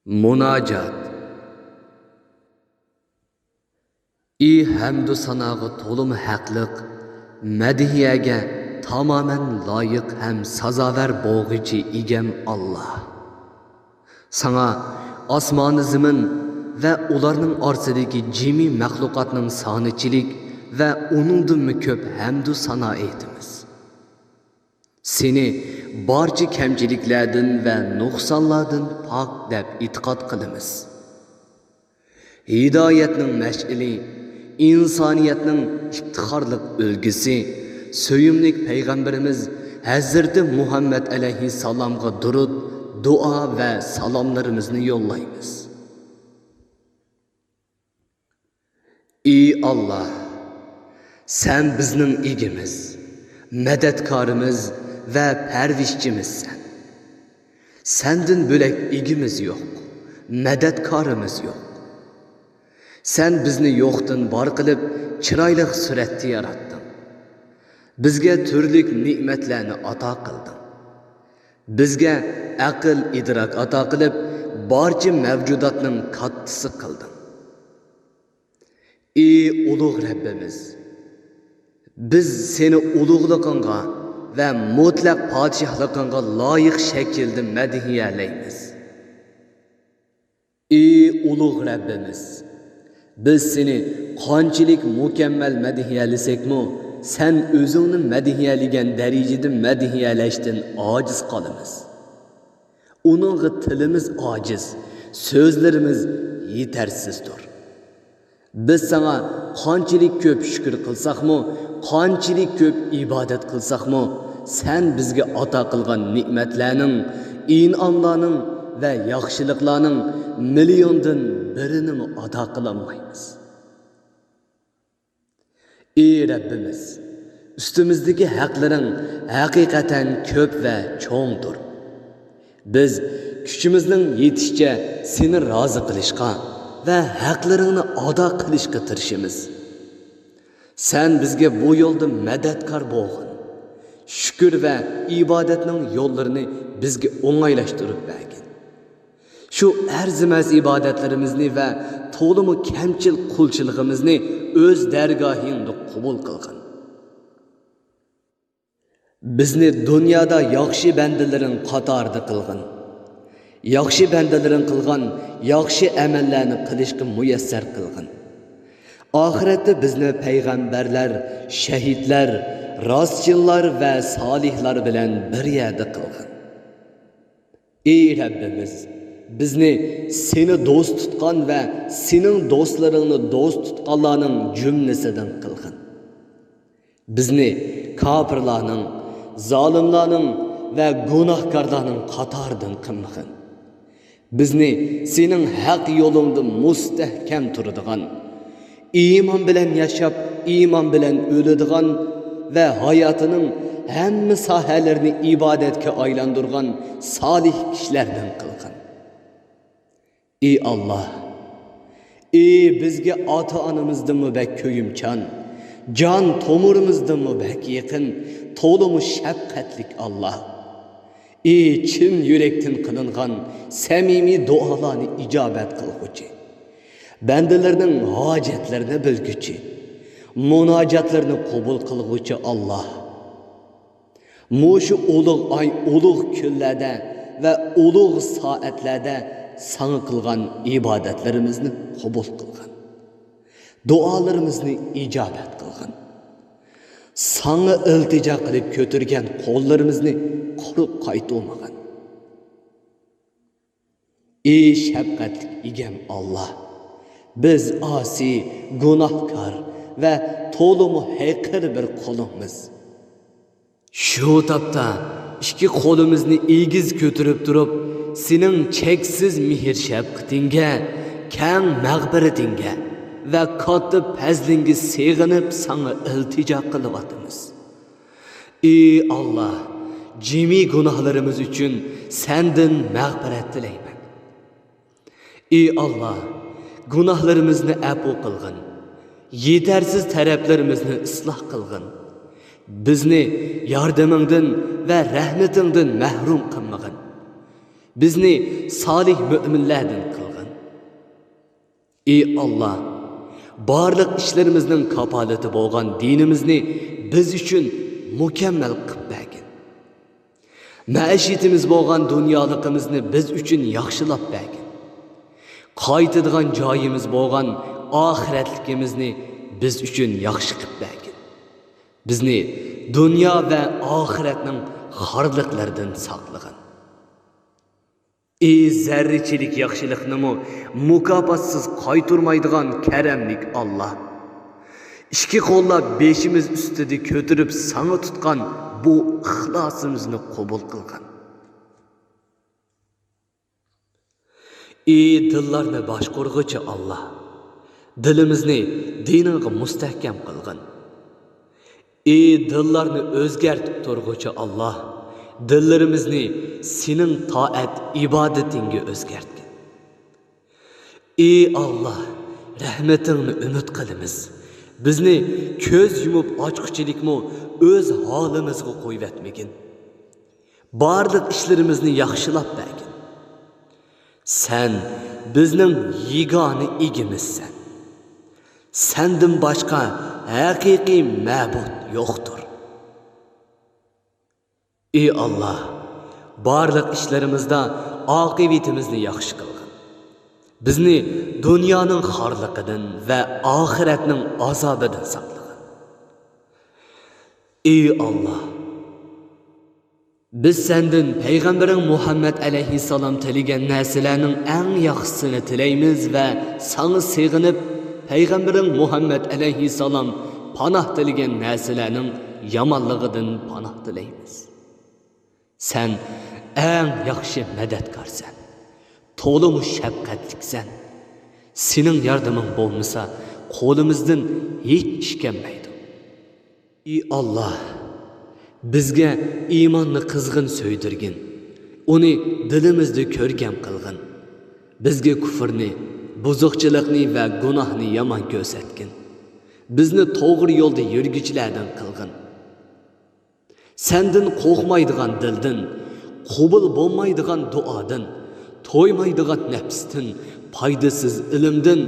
Munajat. İ hamdu sanağı tolum haqliq, madihiyaga tamamen layık hem sazaver boğucu igem Allah. Sana asmanı zimin ve ularının arsidagi cimi mahlukatının sanichilik ve onundan köp hamdu sana etimiz. Seni barcha kamchiliklardan ve nuqsonlardan pok deb e'tiqod qilamiz. Hidoyatning mash'ili, insoniyatning iftixorlik ulgusi, so'yimlik payg'ambarimiz Hazrati Muhammad alayhissalomga durud, dua ve salomlarimizni yo'llaymiz. Ey Allah, sen bizning egimiz, madadkorimiz ve pervişçimizsen. Senden bölek egimiz yok, madadkorimiz yok. Sen bizni yo'qdan bor qilib, chiroyli suratda yaratding. Bizga turli ne'matlarni ato qilding. Bizga aql, idrok ato qilib, barcha mavjudotning kattasi qilding. Ey ulug' Rabbimiz, biz seni ulug'lig'ingga ve mutlaq podshohlig'ingga loyiq shaklda madihiyalaymiz. Ey ulug' Rabbimiz, biz seni qanchalik mukammal madihiyalasak-mu, sen o'zingni madihiyalagan darajada madihiyalashdan ojiz qolamiz. Uningga tilimiz ojiz, so'zlarimiz yetersizdir. Biz sana qanchalik ko'p shukr qilsakmu, qanchalik ko'p ibodat qilsakmu, sen bizga ato qilgan ne'matlarning, in'omlarning ve yaxshiliklarning milliondan birini ato qilolmaymiz. Ey Rabbimiz, üstümüzdeki haqlaring haqiqatan ko'p ve cho'ngdir. Biz kuchimizning yetishicha seni rozi qilishga ve haqlaringni ado qilishga tirishimiz. Sen bizga bu yo'lda madadkor bo'lgin. Shukr ve ibodatning yo'llarini bizga o'ng'aylashtirib bergin. Şu arzimas ibodatlarimizni ve to'liq kamchil qulchiligimizni o'z dargohingda qabul qilgin. Bizni dunyoda yaxshi bandalaring qatorida qilgin. Yaxshi bandalaring qilgan yaxshi amallarni qilishga muyassar qilgin. Oxiratda bizni payg'ambarlar, shahidlar, rostchillar ve solihlar bilan bir yerda qilgin. Ey Rabbimiz, bizni seni do'st tutgan ve senin dostlarını do'st tutganlarning jumlasidan qilgin. Bizni kafirlarning, zolimlarning ve gunohkorlarning qatoridan qilmagin. Bizni senin haq yo'lingda mustahkam turadigan, iman bilan yashab, iman bilan o'ladigan ve hayatının hamma sohalarini ibodatga aylantirgan solih kishilardan qilgin. Ey Allah, ey bizga ota-onamizdan bek ko'yimchan, jon tomirimizdan bek yaqin, to'liq shafqatlik Allah. Ey chin yurakdan qilingan samimiy duolarni ijobat qilguvchi, bandalarning hojatlarini bilguchi, munojatlarni qabul qilguvchi Allah. Mushu ulug' ay, ulug' kunlarda ve ulug' soatlarda sana qilgan ibodatlarimizni qabul qilgin. Duolarimizni ijobat qilgin. Sana iltijo qilib ko'targan qo'llarimizni quruq qaytolmagin. Ey shafqatli egam Allah, biz asi, gunohkor ve to'liq haqiqiy bir qulimiz. Şu tapda ikki qo'limizni egiz ko'tarib turib, sening cheksiz mehr shafqatingga, kang mag'firatingga ve katta fazlingga sig'inib sana iltijo qilyapmiz. Ey Allah, jimi gunohlarimiz uchun sendan mag'firat tilayman. Ey Allah, gunohlarimizni afv qilgin. Yetersiz taraflarimizni isloh qilgin. Bizni yordamingdan ve rahmetingdan mahrum qilmagin. bizni salih müminlerden kılgın. Ey Allah, barlık işlerimizden kapaleti boğan dinimizni biz üçün mükemmel kıp bəgin. Məişitimiz boğan dünyalıqımızını biz üçün yaxşılap bəgin. Qaytıdığan joyimiz boğan ahiretlikimizni biz üçün yaxşı qıp bəgin. Bizni dünya ve ahiretinin xarlıqlardan saqlığın. Ey zerreçilik yaxşılıqnımı mukapatsız qayturmaydıgan keremlik Allah. İki qolla beşimiz üstüde kötürüp sana tutkan bu ixlasımızını qabul qılğın. Ey dillarni boshqurg'uchi Allah. Dilimizni diningga mustahkam qilgin. Ey dillarni o'zgartib turg'uchi Allah. Dillarimizni sening toat ibodatingga o'zgartgin. Ey Allah, rahmetingni umid qilamiz. Bizni ko'z yumib ochqichilikmi o'z holimizga qo'yib etmagin. Barliq ishlarimizni yaxshilab bergin. Sen bizning yegona egimizsan. Senden başka haqiqiy ma'bud yo'qdir. Ey Allah, barliq ishlarimizda oqibatimizni yaxshi qilgin. Bizni dunyoning xorliqidan va oxiratning azobidan saqlagin. Ey Allah, biz senden Peygamberin Muhammed aleyhisselam tilagan narsalarning eng yaxshisini tilaymiz ve sana sığınıp Peygamberin Muhammed aleyhisselam panah tilagan narsalarning yomonligidan panah tilaymiz. Sen eng yaxshi madadkorsan. To'liq shafqatliksan. Sening yordaming bo'lmasa, qo'limizdan hech ish kelmaydi. Ey Allah, bizga iymonni qizg'in so'ydirgin. Uni dilimizda ko'rgan qilgin. Bizga kufrni, buzuqchilikni va gunohni yomon ko'rsatgin. Bizni to'g'ri yo'lda yurguchilardan qilgin. Senden qo'rqmaydigan dildan, qabul bo'lmaydigan duodan, to'ymaydigan nafsdan, foydasiz ilmdan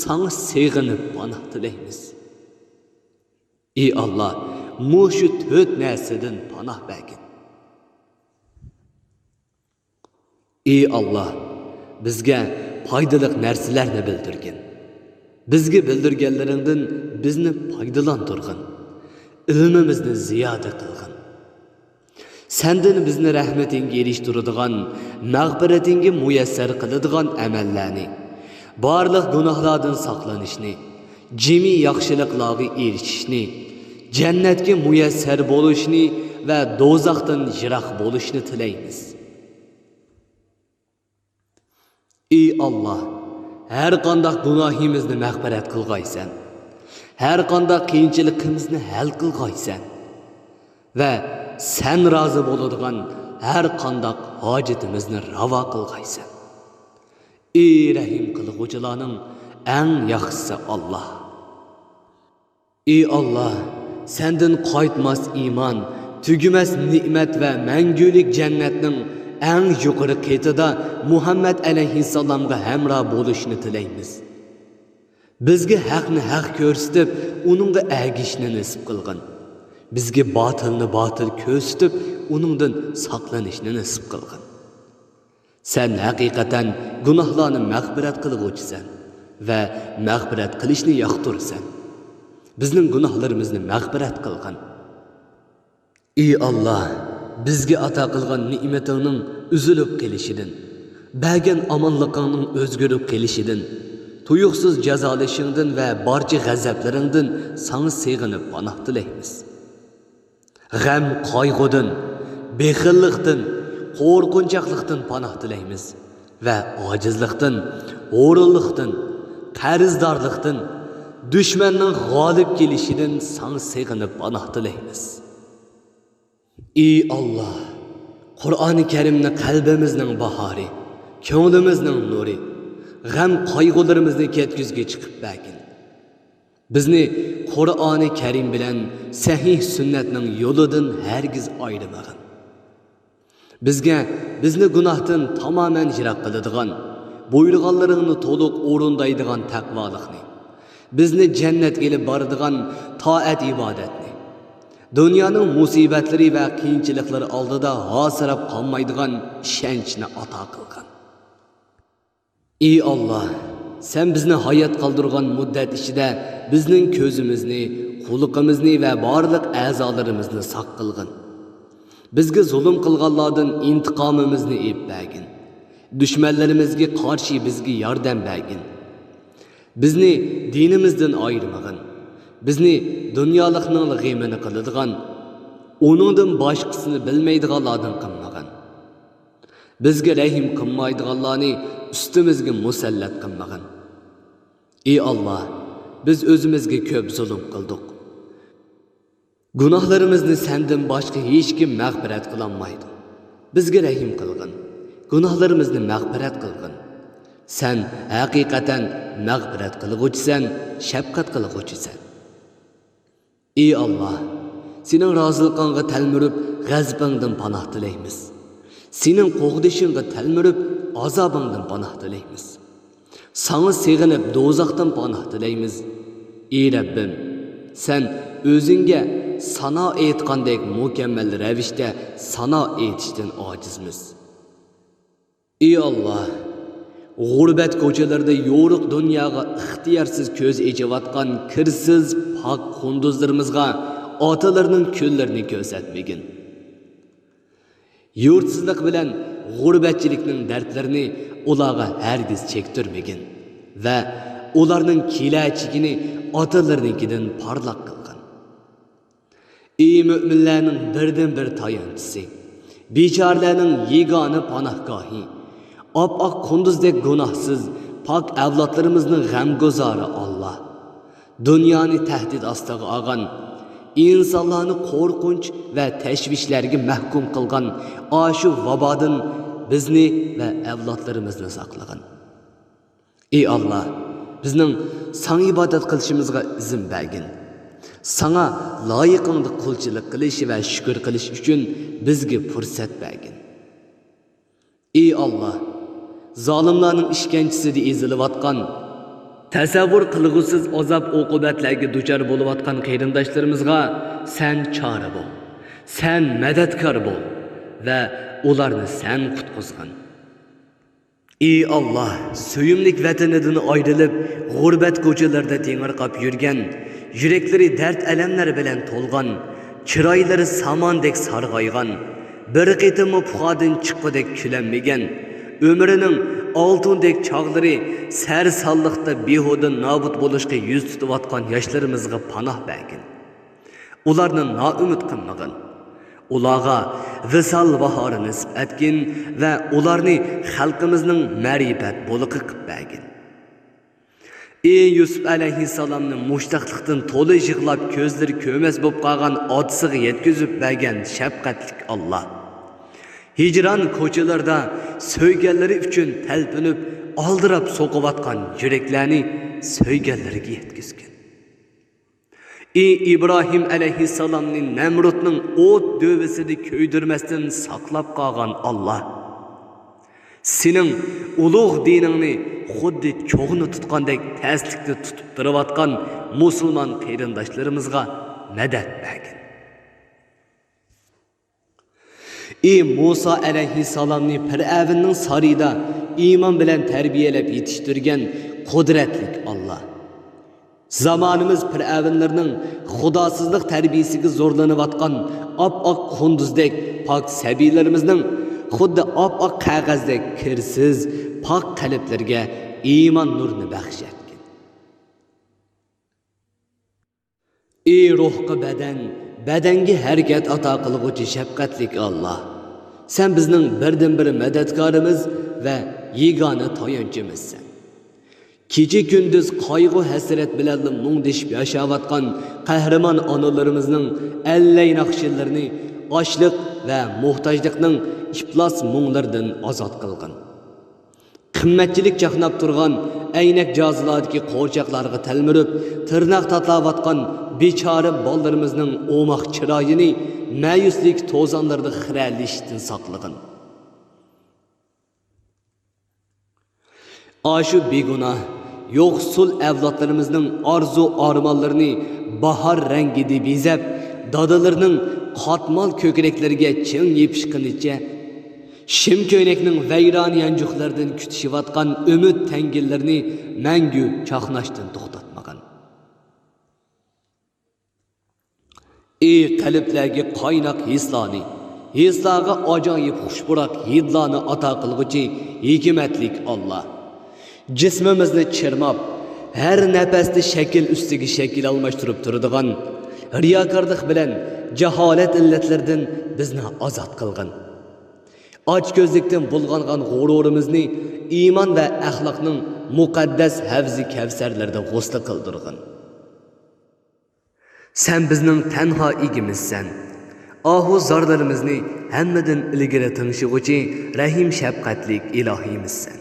sana sığınıp panoh tilaymiz. Ey Allah, mushu 4 narsadan panoh bergin. Ey Allah, bizga foydali narsalarni bildirgin. Bizga bildirganlaringdan bizni foydalantirgin. Ilmimizni ziyoda qilgin. Senden bizni rahmetinga erishtiradigan, mag'firatinga muyassar qiladigan amallarni, barliq gunohlardan saqlanishni, jimi yaxshiliklarga erishishni, jannatga muyassar bo'lishni va do'zaxdan yiroq bo'lishni tilaymiz. Ey Allah, her qanday gunohimizni mag'firat qilg'aysan. Her qanday qiyinchiligimizni hal qilg'aysan. Ve sen razı bo'ladigan her qanday hojatimizni ravo qilg'aysan. Ey rahim qilg'uvchilarning eng yaxshisi Allah. Ey Allah, senden qaytmas iman, tügüməz nimet ve mangulik jannatning eng yuqori qetida Muhammed aleyhisselamga hamroh bo'lishni tilaymiz. Bizga haqni haq ko'rsatib, uningga ergishni nasib qilgin. Bizga batilni batil ko'rsatib, uningdan saqlanishni nasib qilgin. Sen haqiqatan gunohlarni mag'firat qilguvchisan va mag'firat qilishni yoqtirsan. Bizning gunohlarimizni mag'firat qilgin. Ey Allah, bizga ato qilgan ne'matingning uzilib kelishidan, bergan omonligingning o'zgarib kelishidan, tuyuqsiz jazolashingdan va barcha g'azablaringdan sana sığınıp panoh tilaymiz. G'am qayg'udan, bexillikdan, qo'rqinchoqlikdan panoh tilaymiz va ojizlikdan, o'rinlikdan, qarzdorlikdan, dushmanning g'olib kelishidan sana sığınıp panoh tilaymiz. Ey Allah, Qur'oni Karimni qalbimizning bahori, ko'nglimizning nuri, g'am qayg'ularimizni ketkizga chiqib bergin. Bizni Qur'oni Karim bilan sahih sunnatning yo'lidan hargiz ayirmagin. Bizga bizni gunohdan tamoman yiroq qiladigan, buyurganlaringni to'liq o'rindaydigan taqvolikni, bizni jannatga ilib boradigan toat ibodatni, dunyoning musibatlari va qiyinchiliklari oldida hosirab qolmaydigan ishonchni ato qilgan. Ey Alloh, sen bizni hayot qoldirgan muddat ichida bizning ko'zimizni, quliqimizni va barliq a'zolarimizni saq qilgin. Bizga zulm qilganlardan intiqomimizni ep bergin. Düşmanlarimizga qarshi bizga yordam bergin. Bizni dinimizdan ayirmagin. Bizni dunyolikning g'imini qiladigan, uningdan boshqasini bilmaydiganlardan qilmagin. Bizga rahim qilmaydiganlarni ustimizga musallat qilmagin. Ey Alloh, biz o'zimizga ko'p zulm qildik. Gunohlarimizni sendan boshqa hech kim mag'firat qilolmaydi. Bizga rahim qilgin. Gunohlarimizni mag'firat qilgin. Sen haqiqatan mag'firat qilguvchisan, shafqat qilguvchisan. Ey Alloh, sening roziligingga talmurib, g'azabingdan panoh tilaymiz. Sening qo'g'dishingga talmurib, azobingdan panoh tilaymiz. Sana sig'inib do'zaxdan panoh tilaymiz. Ey Rabbim, sen o'zingga sana aytgandek mukammal ravishda sana aytishdan ojizmiz. Ey Alloh, g'urbat ko'chalarda yo'riq dunyoga ixtiyorsiz ko'z echayotgan kirsiz pok qunduzlarimizga otalarning kunlarini ko'rsatmagin. Yurtsizlik bilan g'urbatchilikning dardlarini ularga hargiz chektirmagin va ularning kelajagini otalarinikidan parlaq qilgin. Ey mo'minlarning birdan bir tayanchisi, bechoralarning yegona panohgohi, op-oq qunduzdek gunohsiz pok avlodlarimizning g'amguzori Alloh, dunyoni tahdid ostiga olgan, insonlarni qo'rqinch va tashvishlarga mahkum qilgan oshu vabodan bizni va avlodlarimizni saqlagin. Ey Alloh, bizning sana ibodat qilishimizga izn bergin. Sana loyiqingda qulchilik qilish va shukr qilish uchun bizga fursat bergin. Ey Alloh, zolimlarning ishkanchisida ezilayotgan, tasavvur qilg'usiz azob uqubatlarga duchor bo'layotgan qarindoshlarimizga sen chora bo'l. Sen madadkor bo'l va ularni sen qutqizgin. Ey Alloh, suyimlik vatanidan ayrilib, g'urbat ko'chalarda tengirqab yurgan, yuraklari dard alamlar bilan to'lgan, chiroylari samondek sarg'aygan, bir qitim puxodan chiqqudek kulanmagan, ömrünün altındek çağları sərsallıqda behuda nabut bo'lishga yuz tutayotgan yoshlarımızga panoh bergin. Ularni noumid qilmagin. Ularga visal bahori nisb etgin va ularni xalqimizning ma'rifat bo'liqi qilib bergin. Ey Yusuf alayhissalomning mushtaqlikdan to'la yig'lab ko'zlari ko'mas bo'lib qolgan otasiga yetkazib bergan shafqatli Alloh, hicran ko'chalarda so'yganlari uchun talpinib, aldirab so'qiyotgan yuraklarni so'yganlariga yetkazgin. Ey İbrahim alayhissalomning Namrudning o't dövesini köydirmasdan saqlab qolgan Alloh, sening ulug' diningni xuddi cho'g'ini tutgandek taslikda tutib turayotgan musulmon qarindoshlarimizga madad bergin. Ey Musa alayhissalomni Fir'avnning sarayida iymon bilan tarbiyalab yetishtirgan qudratli Alloh, zamonimiz Fir'avnlarning xudosizlik tarbiyasiga zo'rlanayotgan op-oq qunduzdek pok sabiylarimizning xuddi op-oq qog'ozdek kirsiz pok qalblarga iymon nurini baxsh etgin. Ey ruhga badan, badanga harakat ato qilguvchi shafqatli Alloh, sen bizning birdan bir madadkorimiz va yegona tayanchimizsan. Kecha kunduz qayg'u hasrat bilan mungdishib yashayotgan qahramon onalarimizning allay naqshillarini ochliq va muhtojlikning iflos munglardan ozod qilgin. Qimmatchilik chaqnab turgan aynak jozilardagi qo'rchoqlarga talmirib, tirnoq tatlayotgan bechora bolalarimizning o'moq chiroyini ma'yuslik to'zonlarda xiralishdan saqlagin. Aşı begunah, yoksul evlatlarımızın arzu armanlarını bahar rengide bezep, dadalarının katmal kökrekleriga çın yepişkinicha, shim köynekning vayrani yanjuqlardan kutishayotgan umid tangillarini mangu chaqnashdan to'xtatmagan. Ey qalblarga qaynoq hislarni, hislarga ajoyib xushburoq hidlarni ato qilguvchi hikmatlik Allah. Cismimizni chirmab, her nefeste şekil üstüge şekil almashtırıp turadigan, riyakarlık bilen cehalet illetlerden bizni azat kılgın. Aç gözlükten bulgangan gururimizni iman ve ahlakның muqaddas havzi kevserlerde g'usli kıldırgın. Sen bizning tenha igimizsen. Ahu zarlarimizni hemmeden ilgiri tınşıgıcı rahim şefqatlik ilahimizsen.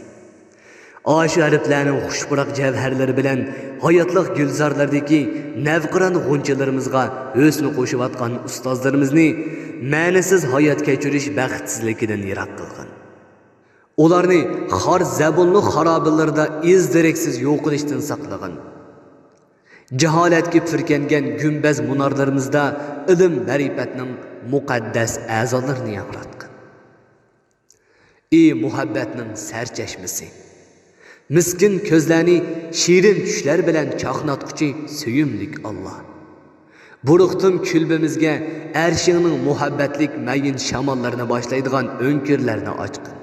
Aşı harflerinin xushburoq cevherleri bilen hayatlık gülzarlardaki nevqiran g'unchalarımızga o'sni qo'shib atgan ustozlarimizni ma'nisiz hayat kechirish baxtsizligidan yiroq qilgin. Ularni har zabunli xarobalarda izdireksiz yo'q qilishdan saqlagin. Jaholatga firkangan gumbaz munarlarimizda ilm ma'rifatning muqaddas a'zolarini yangratgin. Ey muhabbatning sarchashmasi, miskin közlerini şirin düşler bilen çaqnatquchi söyümlik Allah. Buruqtum külbimizge erşiğinin muhabbetlik mayin şamallarına başlaydıgan önkürlerini açqın.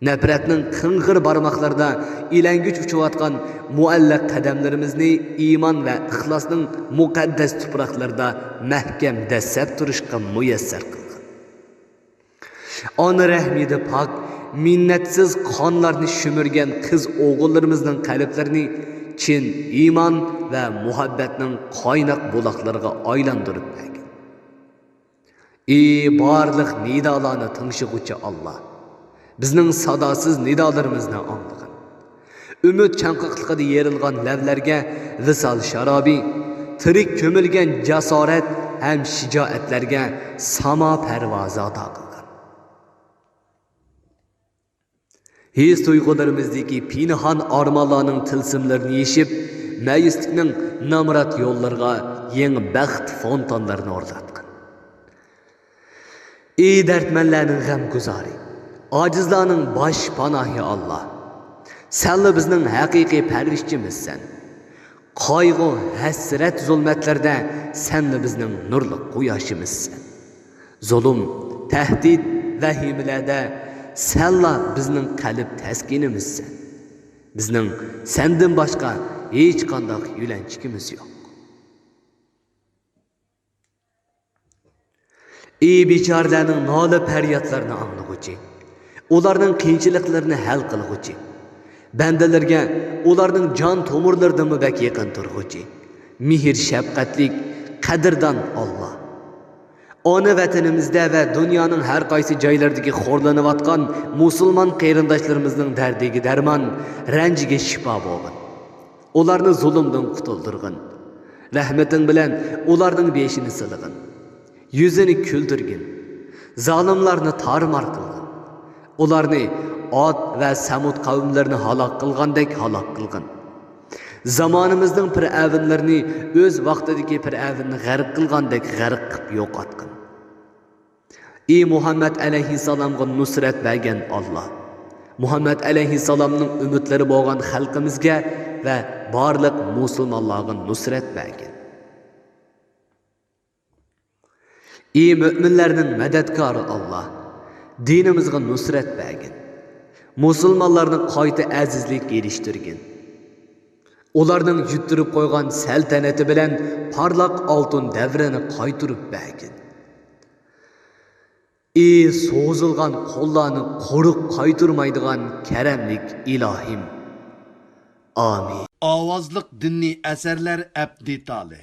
Nefretinin kıngır barmaklarda ilengüç uçuvatkan muallak kademlerimizni iman ve ihlasının mukaddes tupraklarda mehkem dessep duruşqa müyesser kılgın. Onu rahmidi pak, minnetsiz kanlarını şümürgen kız oğullarımızın kalplerini çin, iman ve muhabbetinin kaynak bulaklarına aylandırıp bəgin. Ey barlıq nidalarını tınşıqıcı Allah, bizning sadasız nidalarımızını anlığın. Ümit çankıqlıqıda yerilgan levlerge visal şarabi, tirik kömülgen cesaret hem şicaetlerge sama pervaza takıl. His duygularımızdaki pinhan armalarının tılsımlarını yeşip, məyislikning namrat yollarga yeni bəxt fontanlarını orlatkın. Ey dertmenlerinin g'amguzari, acizlarning baş panahi Allah. Senli bizning haqiqiy parvishchimizsan. Qayg'u, hasrat, zulmatlarda senli bizning nurli quyoshimizsan. Zulm, tahdid, vahimalarda senla bizning qalb taskinimizsan. Bizning senden başka hech qanday yulanchigimiz yo'q. Ey bechoralarning nola faryodlarini anglag'uchi, ularning qiyinchiliklarini hal qilg'uchi, bandalarga ularning jon tomirlaridan bak yaqin turg'uchi, mehr shafqatlik, qadrdon Allah. Ona vatanimizda ve dünyanın her qaysi joylaridagi xo'rlanayotgan musulmon qarindoshlarımızın derdigi derman, ranjiga shifo bo'lgin. Ularni zulmdan qutuldirgin. Rahmetin bilan ularning beshini silig'in. Yuzini kuldirgin. Zolimlarni tarmar qilgin. Ularni Ad ve Samud qavmlarini halok qilgandek halok qilgin. Zamanımızın piravinlarini öz vaqtidagi piravinni g'arq qilgandek g'arq qilib yo'qotgin. Ey Muhammed aleyhisselamga nusret bergen Allah. Muhammed aleyhisselamның ümitleri bo'lgan xalqimizga ve barliq musulmonlarga nusret bergen. Ey müminlerning madadkori Allah. Dinimizga nusret bergen. Musulmonlarni qayta azizlik erishtirgin. Ularning yuttirib qo'ygan saltanati bilan parlaq oltin davrini qaytirib bergin. Ey so'zilgan qo'llarni qo'riq qaytirmaydigan karamlik ilahim. Amin. Ovozliq dinni asarlar abditali.